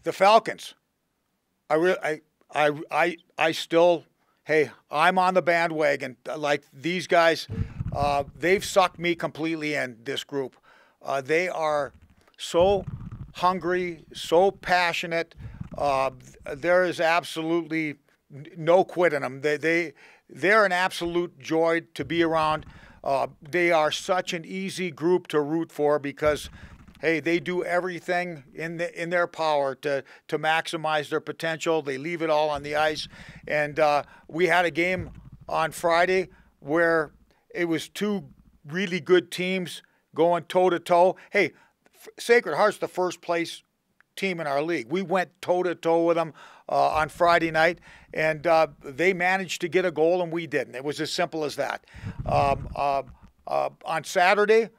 the Falcons. I still, hey, I'm on the bandwagon. Like these guys, they've sucked me completely in this group. They are so hungry, so passionate. There is absolutely no quit in them. They're an absolute joy to be around. They are such an easy group to root for because, hey, they do everything in their power to maximize their potential. They leave it all on the ice. And we had a game on Friday where it was two really good teams going toe-to-toe. Hey, Sacred Heart's the first place team in our league. We went toe-to-toe with them on Friday night, and they managed to get a goal, and we didn't. It was as simple as that. On Saturday,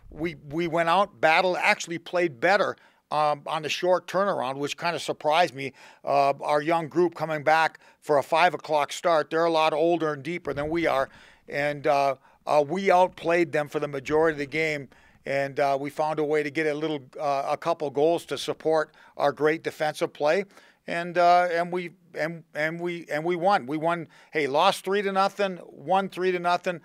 we went out, Battle actually played better on the short turnaround, which kind of surprised me. Our young group coming back for a 5 o'clock start, they're a lot older and deeper than we are, and we outplayed them for the majority of the game. And we found a way to get a couple goals to support our great defensive play, and we won. We won. Hey, lost 3-0, won 3-0.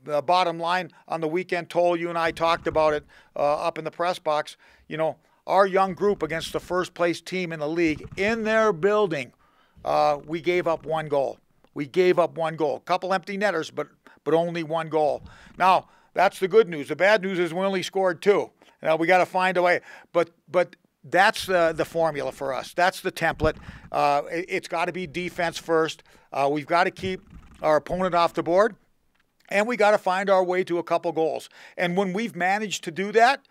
The bottom line on the weekend toll, you and I talked about it up in the press box. You know, our young group against the first place team in the league in their building, we gave up one goal. We gave up one goal. A couple empty netters, but only one goal. Now, that's the good news. The bad news is we only scored 2. Now we got to find a way. But that's the formula for us. That's the template. It's got to be defense first. We've got to keep our opponent off the board, and we got to find our way to a couple goals. And when we've managed to do that,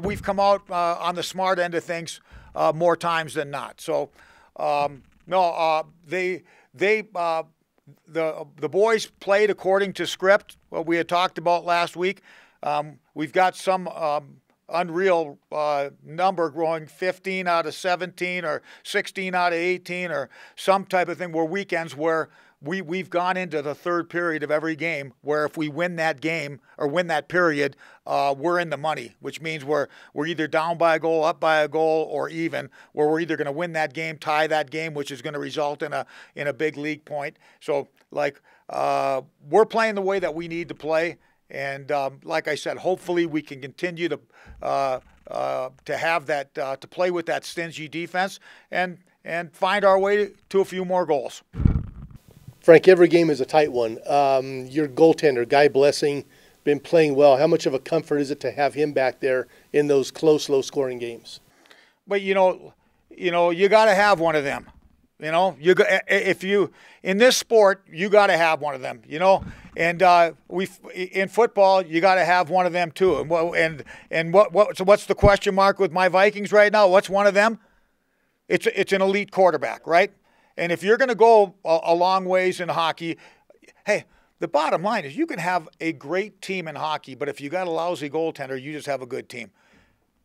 we've come out on the smart end of things more times than not. So, the boys played according to script, what we had talked about last week. We've got some unreal number growing 15 out of 17 or 16 out of 18 or some type of thing where weekends where we've gone into the third period of every game where if we win that game or win that period, we're in the money, which means we're either down by a goal, up by a goal, or even, where we're either going to win that game, tie that game, which is going to result in a big league point. So, we're playing the way that we need to play, and like I said, hopefully we can continue to have that to play with that stingy defense and find our way to a few more goals. Frank, every game is a tight one. Your goaltender, Guy Blessing, been playing well. How much of a comfort is it to have him back there in those close, low-scoring games? But you got to have one of them. In this sport, you got to have one of them. And in football, you got to have one of them too. So what's the question mark with my Vikings right now? What's one of them? It's an elite quarterback, right? And if you're going to go a long ways in hockey, hey, the bottom line is you can have a great team in hockey, but if you got a lousy goaltender, you just have a good team.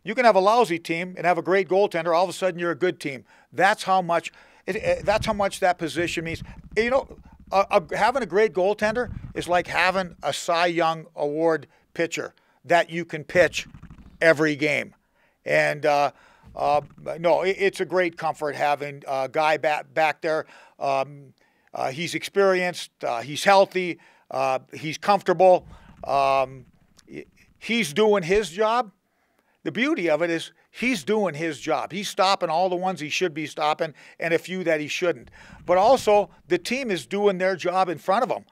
You can have a lousy team and have a great goaltender. All of a sudden, you're a good team. That's how much that position means. Having a great goaltender is like having a Cy Young Award pitcher that you can pitch every game. And it's a great comfort having a guy back there. He's experienced. He's healthy. He's comfortable. He's doing his job. The beauty of it is he's doing his job. He's stopping all the ones he should be stopping and a few that he shouldn't. But also, the team is doing their job in front of them.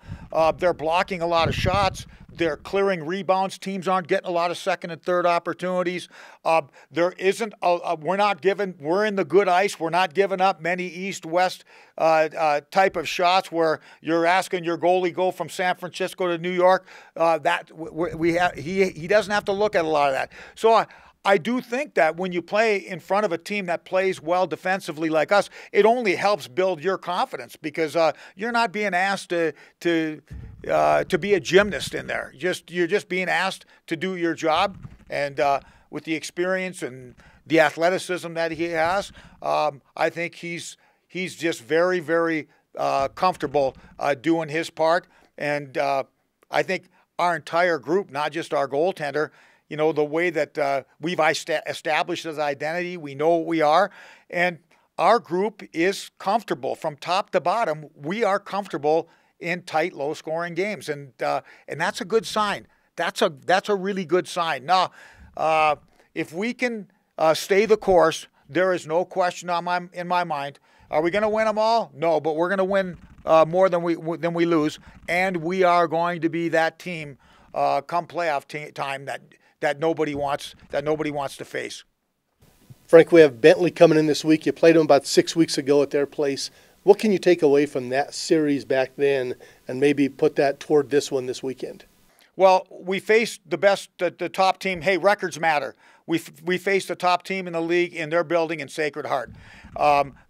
They're blocking a lot of shots. They're clearing rebounds. Teams aren't getting a lot of second and third opportunities. There isn't. We're in the good ice. We're not giving up many east-west type of shots where you're asking your goalie go from San Francisco to New York. He doesn't have to look at a lot of that. So I do think that when you play in front of a team that plays well defensively like us, it only helps build your confidence because you're not being asked to be a gymnast in there. You're just being asked to do your job, and with the experience and the athleticism that he has, I think he's just very, very comfortable doing his part. And I think our entire group, not just our goaltender, the way that we've established as identity. We know what we are, and our group is comfortable from top to bottom. We are comfortable in tight, low-scoring games, and that's a good sign. That's a really good sign. Now, if we can stay the course, there is no question in my mind. Are we going to win them all? No, but we're going to win more than we lose, and we are going to be that team come playoff time that nobody wants to face. Frank, we have Bentley coming in this week. You played them about 6 weeks ago at their place. What can you take away from that series back then and maybe put that toward this one this weekend? Well, we faced the top team. Hey, records matter. We faced the top team in the league in their building in Sacred Heart.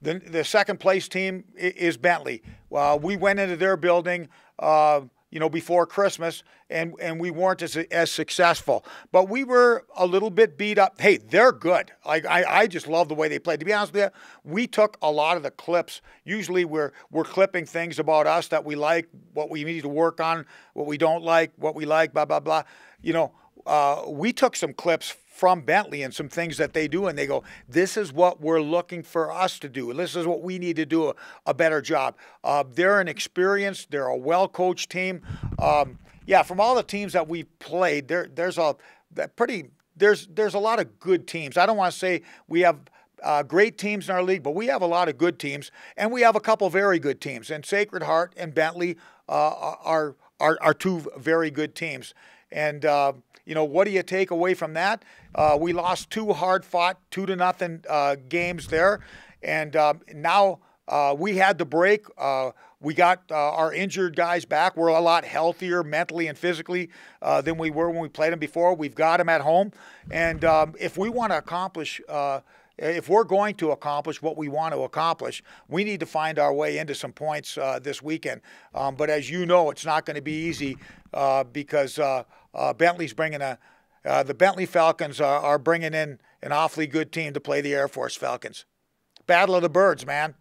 The second place team is Bentley. We went into their building before Christmas, and we weren't as successful. But we were a little bit beat up. Hey, they're good. I just love the way they played. To be honest with you, we took a lot of the clips. Usually we're clipping things about us that we like, what we need to work on, what we don't like, what we like, blah, blah, blah. We took some clips from Bentley and some things that they do, and they go, this is what we're looking for us to do. This is what we need to do a better job. They're an experienced, they're a well-coached team. From all the teams that we've played, there's a lot of good teams. I don't want to say we have great teams in our league, but we have a lot of good teams, and we have a couple very good teams. And Sacred Heart and Bentley are two very good teams. And what do you take away from that? We lost two hard-fought 2-0 games there, and now we had the break. We got our injured guys back. We're a lot healthier mentally and physically than we were when we played them before. We've got them at home, and if we want to accomplish. If we're going to accomplish what we want to accomplish, we need to find our way into some points this weekend. But as you know, it's not going to be easy because Bentley's bringing the Bentley Falcons are bringing in an awfully good team to play the Air Force Falcons. Battle of the Birds, man.